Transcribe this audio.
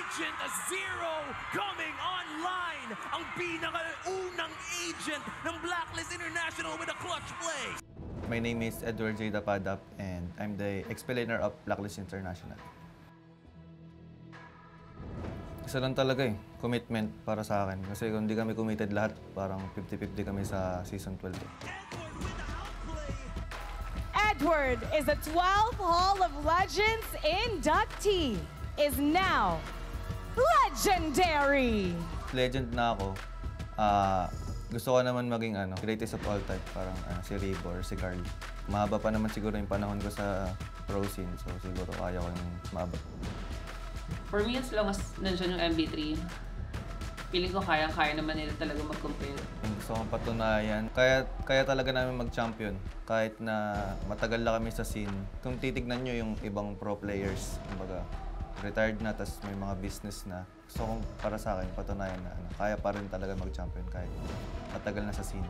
Agent Zero coming online! Ang pinakaunang agent ng Blacklist International with a clutch play! My name is Edward J. Dapadap and I'm the explainer of Blacklist International. Isa lang talaga commitment para sa akin. Kasi kung hindi kami committed lahat, parang 50-50 kami sa Season 12. Edward is a 12 Hall of Legends inductee, is now legendary. Legend na ako. Gusto ko naman maging greatest of all time, parang si Rebo or si Carl. Mahaba pa naman siguro yung panahon ko sa pro scene, so siguro kaya ko yung maabot. For me, as long as nandiyan yung MB3, feeling ko kaya naman nila talaga mag-compare. Gusto kong patunayan. Kaya talaga namin mag-champion. Kahit na matagal na kami sa scene. Kung titignan nyo yung ibang pro players, kumbaga, retired na, tas may mga business na. Gusto kong para sa akin, patunayan na kaya pa rin talaga mag-champion kahit matagal na sa scene.